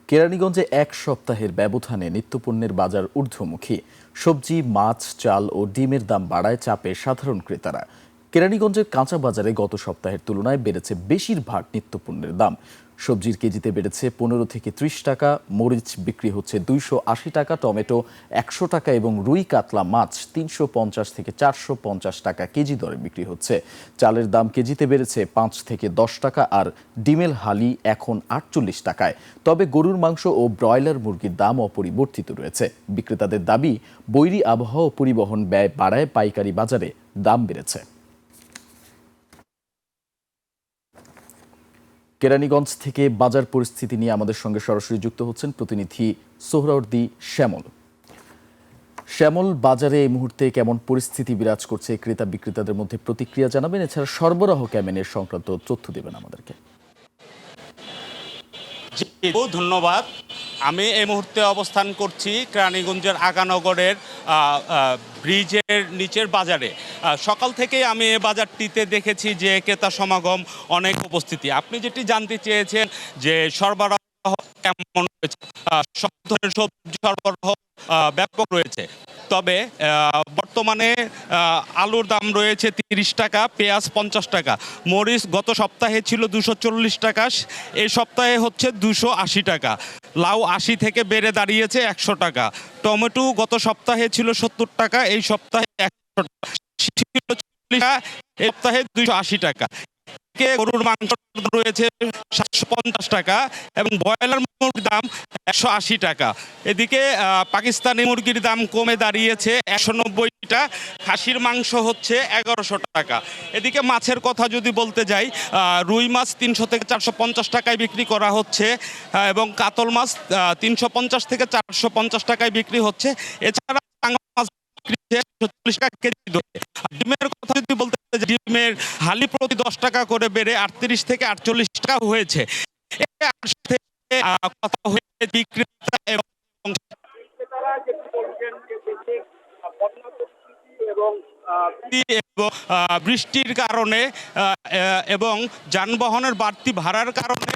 কেরানীগঞ্জে এক সপ্তাহের ব্যবধানে নিত্যপণ্যের বাজার ঊর্ধ্বমুখী। সবজি, মাছ, চাল ও ডিমের দাম বাড়ায় চাপে সাধারণ ক্রেতারা। কেরানীগঞ্জের কাঁচা বাজারে গত সপ্তাহের তুলনায় বেড়েছে বেশিরভাগ নিত্যপণ্যের দাম। সবজির কেজিতে বেড়েছে 15 থেকে 30 টাকা, মরিচ বিক্রি হচ্ছে 280 টাকা, টমেটো 100 টাকা এবং রুই কাতলা মাছ 350 থেকে 450 টাকা কেজি দরে বিক্রি হচ্ছে। চালের দাম কেজিতে বেড়েছে 5 থেকে 10 টাকা আর ডিমের হালি এখন 48 টাকায়। তবে গরুর মাংস ও ব্রয়লার মুরগির দাম অপরিবর্তিত রয়েছে। বিক্রেতাদের দাবি, বৈরী আবহাওয়া ও পরিবহন ব্যয় বাড়ায় পাইকারি বাজারে দাম বেড়েছে। কেরানীগঞ্জ থেকে বাজার পরিস্থিতি নিয়ে আমাদের সঙ্গে সরাসরি যুক্ত হচ্ছেন প্রতিনিধি সোহরাওয়ার্দী শ্যামল। শ্যামল, বাজারে এই মুহূর্তে কেমন পরিস্থিতি বিরাজ করছে, ক্রেতা বিক্রেতাদের মধ্যে প্রতিক্রিয়া জানাবেন, এছাড়া সরবরাহ কেমন এর সংক্রান্ত তথ্য দেবেন আমাদেরকে। ধন্যবাদ। আমি এই মুহূর্তে অবস্থান করছি কেরানীগঞ্জের আগানগরের ব্রিজের নিচের বাজারে। সকাল থেকেই আমি এই বাজারটিতে দেখেছি যে ক্রেতা সমাগম অনেক উপস্থিতি। আপনি যেটি জানতে চেয়েছেন যে সরবরাহ কেমন রয়েছে, সব ধরনের সবজি সরবরাহ ব্যাপক রয়েছে। তবে বর্তমানে আলুর দাম রয়েছে 30 টাকা, পেঁয়াজ 50 টাকা, মরিচ গত সপ্তাহে ছিল 240 টাকা, এই সপ্তাহে হচ্ছে 280 টাকা, লাউ 80 থেকে বেড়ে দাঁড়িয়েছে 100 টাকা, টমেটো গত সপ্তাহে ছিল 70 টাকা, এই সপ্তাহে 100 টাকা, এই সপ্তাহে 280 টাকা। গরুর মাংস রয়েছে 750 টাকা এবং ব্রয়লার মুরগির দাম 180 টাকা। এদিকে পাকিস্তানি মুরগির দাম কমে দাঁড়িয়েছে 190টা, খাসির মাংস হচ্ছে 1100 টাকা। এদিকে মাছের কথা যদি বলতে যাই, রুই মাছ 300 থেকে 450 টাকায় বিক্রি করা হচ্ছে এবং কাতল মাছ 350 থেকে 450 টাকায় বিক্রি হচ্ছে। এছাড়া মাছ ডিমের কথা যদি বলতে ডিমের হালি প্রতি 10 টাকা করে বেড়ে 38 থেকে 48 টাকা হয়েছে। কথা হয়েছে বিক্রেতা এবং বৃষ্টির কারণে এবং যানবাহনের বাড়তি ভাড়ার কারণে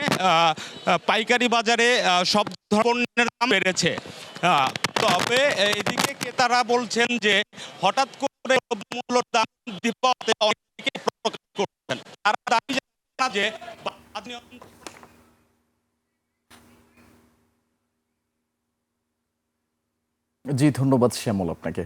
পাইকারি বাজারে সব ধরনের দাম বেড়েছে। তবে এদিকে ক্রেতারা বলছেন যে হঠাৎ করে মূল্যের দাম দিতে অনেকে প্রকাশ করছেন। তারা দাবি জানান যে জি, ধন্যবাদ শ্যামল আপনাকে।